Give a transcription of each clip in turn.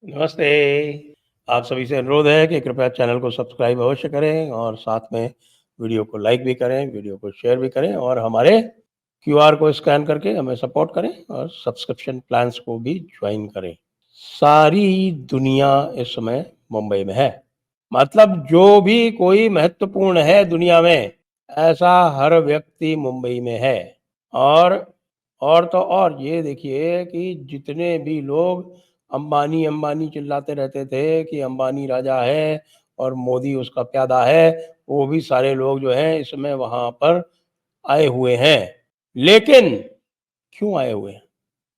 नमस्ते। आप सभी से अनुरोध है कि कृपया चैनल को सब्सक्राइब अवश्य करें और साथ में वीडियो को लाइक भी करें, वीडियो को शेयर भी करें और हमारे क्यूआर को स्कैन करके हमें सपोर्ट करें और सब्सक्रिप्शन प्लान्स को भी ज्वाइन करें। सारी दुनिया इस समय मुंबई में है। मतलब जो भी कोई महत्वपूर्ण है दुनिया में, ऐसा हर व्यक्ति मुंबई में है। और तो और ये देखिए कि जितने भी लोग अंबानी अंबानी चिल्लाते रहते थे कि अंबानी राजा है और मोदी उसका प्यादा है, वो भी सारे लोग जो हैं इस समय वहाँ पर आए हुए हैं। लेकिन क्यों आए हुए हैं?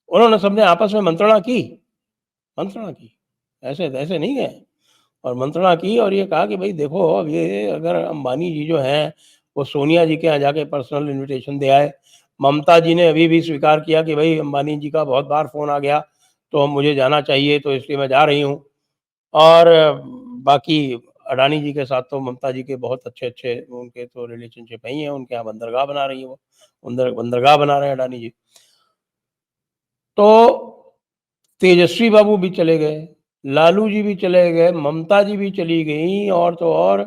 उन्होंने सबने आपस में मंत्रणा की। ऐसे ऐसे नहीं गए और मंत्रणा की और ये कहा कि भई देखो, अब ये अगर अंबानी जी जो हैं, वो सोनिया जी के यहाँ जाके पर्सनल इन्विटेशन दे आए। ममता जी ने अभी भी स्वीकार किया कि भई अंबानी जी का बहुत बार फ़ोन आ गया, तो अब मुझे जाना चाहिए, तो इसलिए मैं जा रही हूँ। और बाकी अडानी जी के साथ तो ममता जी के बहुत अच्छे-अच्छे उनके तो रिलेशनशिप है ही हैं, उनके यहाँ बंदरगाह बना रही हैं वो। बंदरगाह बना रहे हैं अडानी जी। तो तेजस्वी बाबू भी चले गए, लालू जी भी चले गए, ममता जी भी चली गईं और तो और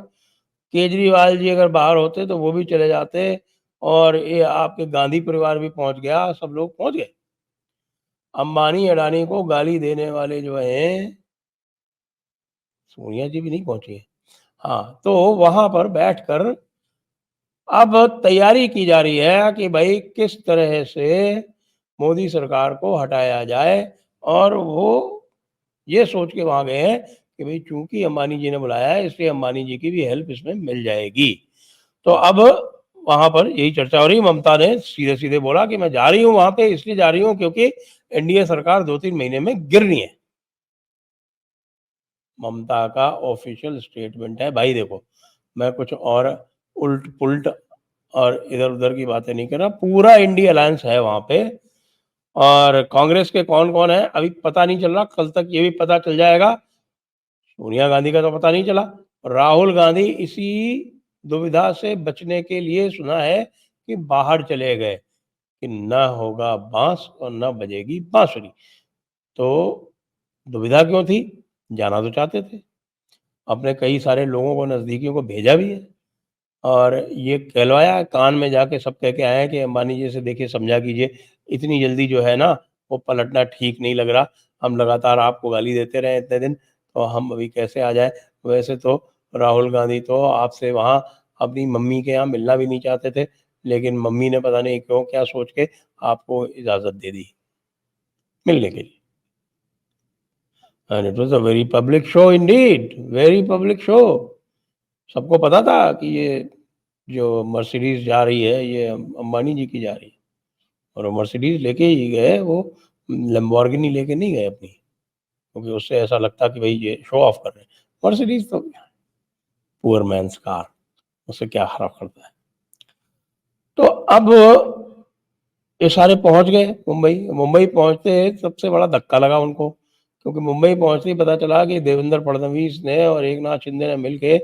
केजरीवाल जी अगर बाहर होते तो वो भी चले जाते और ये आपके गांधी परिवार भी पहुँच गया, सब लोग पहुँच गए। अंबानी, अडानी को गाली देने वाले जो हैं, सोनिया जी भी नहीं पहुँची हैं। हाँ, तो वहाँ पर बैठकर अब तैयारी की जा रही है कि भई किस तरह से मोदी सरकार को हटाया जाए और वो ये सोच के वहाँ गए हैं कि भई चूँकि अंबानी जी ने बुलाया है इसलिए अंबानी जी की भी हेल्प इसमें मिल जाएगी। तो अब वहाँ पर यही चर्चा हो रही है। ममता ने सीधे-सीधे बोला कि मैं जा रही हूँ वहाँ पे, इसलिए जा रही हूँ क्योंकि एनडीए सरकार 2-3 महीने में गिरनी है। ममता का ऑफ़िशियल स्टेटमेंट है। भाई देखो, मैं कुछ और उल्ट-पुल्ट और इधर-उधर की बातें नहीं कर रहा, पूरा इंडिया अलायंस है वहाँ पे और कांग्रेस के कौन-कौन है अभी पता नहीं चल रहा, कल तक ये भी पता चल जाएगा। सोनिया गांधी का तो पता नहीं चला। राहुल गांधी इसी दुविधा से बचने के लिए सुना है कि बाहर चले गए कि ना होगा बाँस और ना बजेगी बाँसुरी। तो दुविधा क्यों थी? जाना तो चाहते थे। अपने कई सारे लोगों को नज़दीकियों को भेजा भी है और ये कहलवाया कान में जाके सब कह के आए हैं कि अंबानी जी से देखिए समझा कीजिए, इतनी जल्दी जो है ना वो पलटना ठीक नहीं लग रहा। हम लगातार आपको गाली देते रहे इतने दिन, तो हम अभी कैसे आ जाएँ? वैसे तो राहुल गांधी तो आपसे वहाँ अपनी मम्मी के यहाँ मिलना भी नहीं चाहते थे, लेकिन मम्मी ने पता नहीं क्यों क्या सोच के आपको इजाज़त दे दी मिलने के लिए। And it was a very public show Indeed, very public show. सबको पता था कि ये जो मर्सिडीज़ जा रही है, ये अंबानी जी की जा रही है और वो मर्सिडीज़ लेके ही गए, वो लैम्बोर्गिनी लेके नहीं गए अपनी, क्योंकि उससे ऐसा लगता कि भई ये शो ऑफ कर रहे हैं। मर्सिडीज़ तो पुअर मैन्स कार, उससे क्या फ़र्क पड़ता है। तो अब ये सारे पहुँच गए मुंबई। मुंबई पहुँचते सबसे बड़ा धक्का लगा उनको, क्योंकि मुंबई पहुँचते ही पता चला कि देवेंद्र फडणवीस ने और एकनाथ शिंदे ने मिलके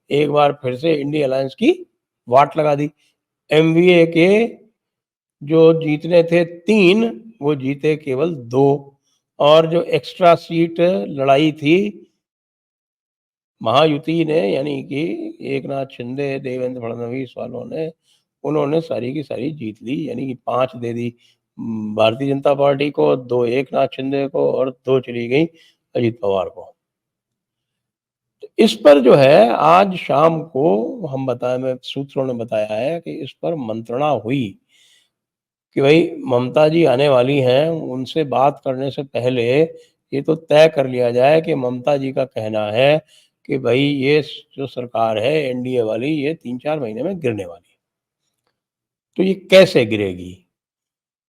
एक बार फिर से इंडिया अलायंस की वाट लगा दी। एमवीए के जो जीतने थे 3, वो जीते केवल 2 और जो एक्स्ट्रा सीट लड़ाई थी, महायुति ने यानी कि एकनाथ शिंदे, देवेंद्र फडणवीस वालों ने, उन्होंने सारी की सारी जीत ली, यानी कि 5 दे दी भारतीय जनता पार्टी को, 2 एकनाथ शिंदे को और 2 चली गई अजित पवार को। तो इस पर जो है आज शाम को हम बताए में सूत्रों ने बताया है कि इस पर मंत्रणा हुई कि भई ममता जी आने वाली हैं, उनसे बात करने से पहले ये तो तय कर लिया जाए कि ममता जी का कहना है कि भई ये जो सरकार है एनडीए वाली, ये 3-4 महीने में गिरने वाली है। तो ये कैसे गिरेगी?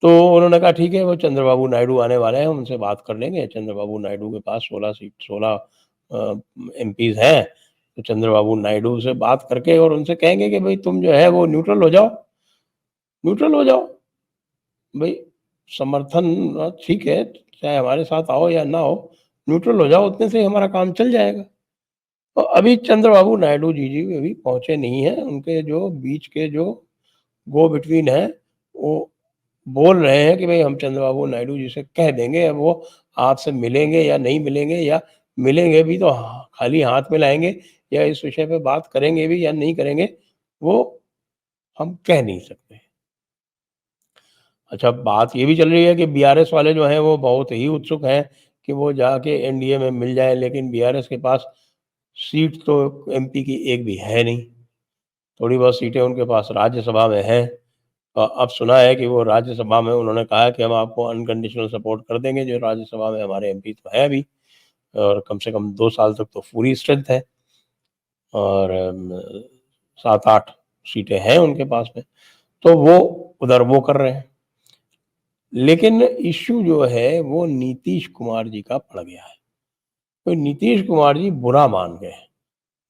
तो उन्होंने कहा ठीक है, वो चंद्रबाबू नायडू आने वाले हैं, उनसे बात कर लेंगे। चंद्रबाबू नायडू के पास 16 एमपीज़ हैं, तो चंद्रबाबू नायडू से बात करके और उनसे कहेंगे कि भई तुम जो है वो न्यूट्रल हो जाओ। भई समर्थन ठीक है, चाहे हमारे साथ आओ या ना आओ, न्यूट्रल हो जाओ, उतने से ही हमारा काम चल जाएगा। और अभी चंद्रबाबू नायडू जी अभी पहुँचे नहीं हैं, उनके जो बीच के जो गो बिटवीन हैं, वो बोल रहे हैं कि भई हम चंद्रबाबू नायडू जी से कह देंगे, अब वो आपसे मिलेंगे या नहीं मिलेंगे, या मिलेंगे भी तो खाली हाथ में लाएँगे, या इस विषय पे बात करेंगे भी या नहीं करेंगे, वो हम कह नहीं सकते। अच्छा, बात ये भी चल रही है कि बीआरएस वाले जो हैं वो बहुत ही उत्सुक हैं कि वो जाके एनडीए में मिल जाएँ, लेकिन बीआरएस के पास सीट तो एमपी की एक भी है नहीं। थोड़ी बहुत सीटें उनके पास राज्यसभा में हैं। अब सुना है कि वो राज्यसभा में उन्होंने कहा है कि हम आपको अनकंडीशनल सपोर्ट कर देंगे, जो राज्यसभा में हमारे एमपी तो हैं अभी, और कम से कम 2 साल तक तो पूरी स्ट्रेंथ है, और 7-8 सीटें हैं उनके पास में, तो वो उधर वो कर रहे हैं। लेकिन इश्यू जो है वो नीतीश कुमार जी का पड़ गया है। तो नीतीश कुमार जी बुरा मान गए हैं।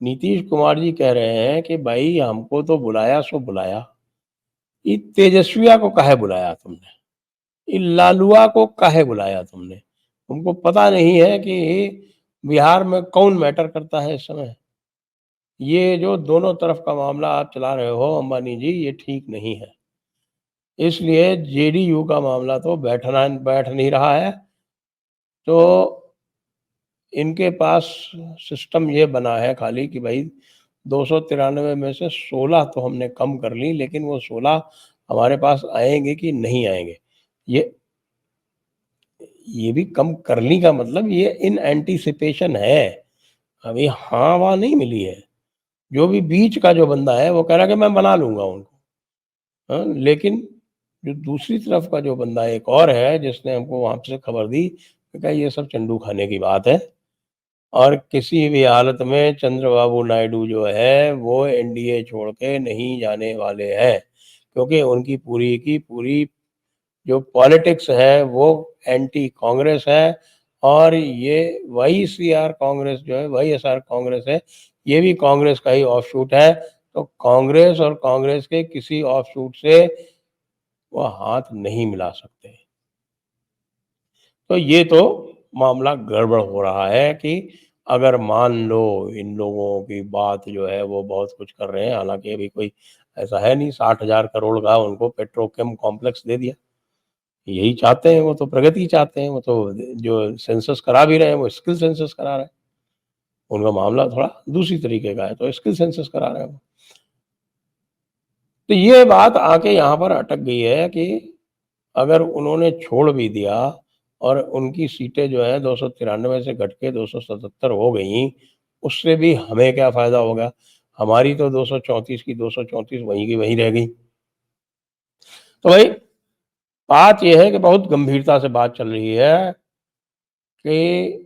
नीतीश कुमार जी कह रहे हैं कि भाई हमको तो बुलाया सो बुलाया, ये तेजस्विया को काहे बुलाया तुमने? ये लालुआ को काहे बुलाया तुमने? तुमको पता नहीं है कि बिहार में कौन मैटर करता है इस समय? ये जो दोनों तरफ का मामला आप चला रहे हो अंबानी जी, ये ठीक नहीं है। इसलिए जेडीयू का मामला तो बैठ नहीं रहा है। तो इनके पास सिस्टम ये बना है खाली कि भाई 293 में से 16 तो हमने कम कर ली, लेकिन वो 16 हमारे पास आएँगे कि नहीं आएँगे? ये ये भी कम करने का मतलब ये इन एंटीसिपेशन है। अभी हाँ-वाँ नहीं मिली है। जो भी बीच का जो बंदा है वो कह रहा है कि मैं बना लूँगा उनको। हाँ, लेकिन जो दूसरी तरफ का जो बंदा एक और है जिसने हमको वहाँ से खबर दी, कि कहा ये सब चंडू खाने की बात है, और किसी भी हालत में चंद्रबाबू नायडू जो है वो एनडीए छोड़ के नहीं जाने वाले हैं। क्योंकि उनकी पूरी की पूरी जो पॉलिटिक्स है वो एंटी कांग्रेस है, और ये वाईसीआर कांग्रेस जो है, वाईएसआर कांग्रेस है, ये भी कांग्रेस का ही ऑफशूट है। तो कांग्रेस और कांग्रेस के किसी ऑफशूट से वो हाथ नहीं मिला सकते। तो ये तो मामला गड़बड़ हो रहा है कि अगर मान लो इन लोगों की बात जो है वो बहुत कुछ कर रहे हैं, हालाँकि अभी कोई ऐसा है नहीं, 60,000 करोड़ का उनको पेट्रोकेम कॉम्प्लेक्स दे दिया। यही चाहते हैं, वो तो प्रगति चाहते हैं, वो तो जो सेंसस करा भी रहे हैं, वो स्किल सेंसस करा रहे हैं। उनका मामला थोड़ा दूसरी तरीके का है, तो स्किल सेंसस करा रहे हैं वो। तो ये बात आके यहाँ पर अटक गई है कि अगर उन्होंने छोड़ भी दिया और उनकी सीटें जो हैं 293 से घट के 277 हो गईं, उससे भी हमें क्या फ़ायदा होगा? हमारी तो 234 की 234 वहीं की वहीं रह गई। तो भाई बात ये है कि बहुत गंभीरता से बात चल रही है कि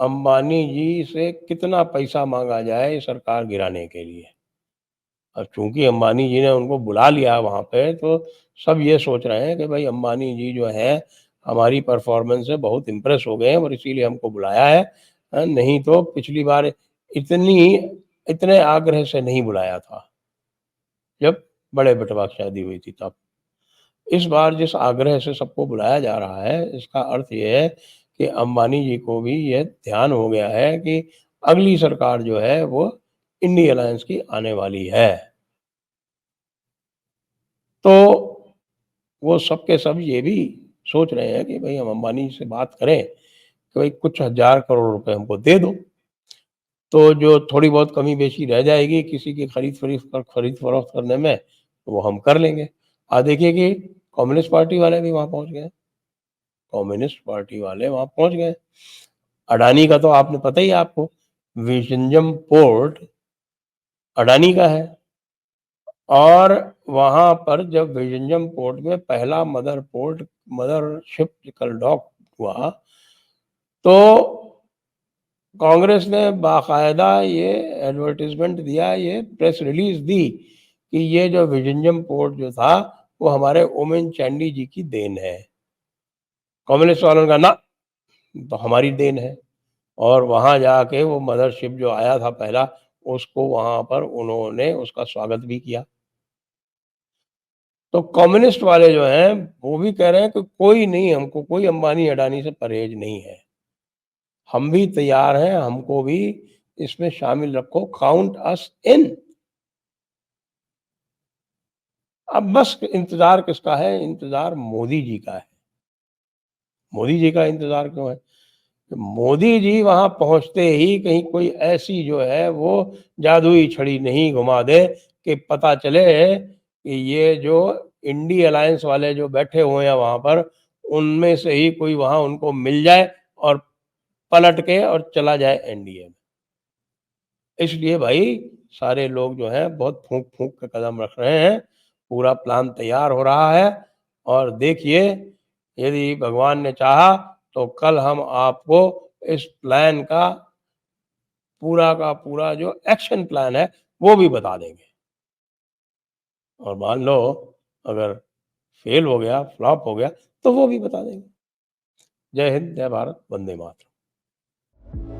अंबानी जी से कितना पैसा माँगा जाए सरकार गिराने के लिए। अब चूँकि अंबानी जी ने उनको बुला लिया वहाँ पे, तो सब ये सोच रहे हैं कि भाई अंबानी जी जो है हमारी परफ़ॉर्मेंस से बहुत इम्प्रेस हो गए हैं और इसीलिए हमको बुलाया है। नहीं तो पिछली बार इतनी इतने आग्रह से नहीं बुलाया था, जब बड़े बेटवा की शादी हुई थी तब। इस बार जिस आग्रह से सबको बुलाया जा रहा है, इसका अर्थ ये है कि अंबानी जी को भी ये ध्यान हो गया है कि अगली सरकार जो है वो इंडी अलायंस की आने वाली है। तो वो सब के सब ये भी सोच रहे हैं कि भई हम अंबानी जी से बात करें कि भई कुछ हज़ार करोड़ रुपए हमको दे दो। तो जो थोड़ी बहुत कमी-बेशी रह जाएगी किसी की खरीद-फ़रोख्त करने में, तो वो हम कर लेंगे। देखिए कि कम्युनिस्ट पार्टी वाले भी वहाँ पहुँच गए। कम्युनिस्ट पार्टी वाले वहाँ पहुँच गए। अडानी का तो आपने पता ही है आपको, विज़नजम पोर्ट अडानी का है, और वहाँ पर जब विज़नजम पोर्ट में पहला मदरशिप कल डॉक हुआ, तो कांग्रेस ने बाकायदा ये एडवर्टाइज़मेंट दिया, ये प्रेस रिलीज़ दी कि ये जो विज़नजम पोर्ट जो था, वो हमारे ओमेन चांडी जी की देन है। कम्युनिस्ट वालों ने कहा ना, तो हमारी देन है। और वहाँ जाके वो मदरशिप जो आया था पहला, उसको वहाँ पर उन्होंने उसका स्वागत भी किया। तो कम्युनिस्ट वाले जो हैं, वो भी कह रहे हैं कि कोई नहीं, हमको कोई अंबानी-अडानी से परहेज नहीं है। हम भी तैयार हैं, हमको भी इसमें शामिल रखो, काउंट अस इन। अब बस इंतज़ार किसका है? इंतज़ार मोदी जी का है। मोदी जी का इंतज़ार क्यों है? तो मोदी जी वहाँ पहुँचते ही कहीं कोई ऐसी जो है वो जादुई छड़ी नहीं घुमा दे कि पता चले कि ये जो इंडी अलायंस वाले जो बैठे हुए हैं वहाँ पर, उनमें से ही कोई वहाँ उनको मिल जाए और पलट के और चला जाए एनडीए में। इसलिए भाई सारे लोग जो हैं बहुत फूँक-फूँक के कदम रख रहे हैं, पूरा प्लान तैयार हो रहा है और देखिए यदि भगवान ने चाहा तो कल हम आपको इस प्लान का पूरा का पूरा जो एक्शन प्लान है, वो भी बता देंगे। और मान लो अगर फेल हो गया, फ्लॉप हो गया, तो वो भी बता देंगे। जय हिंद, जय भारत, वंदे मातरम।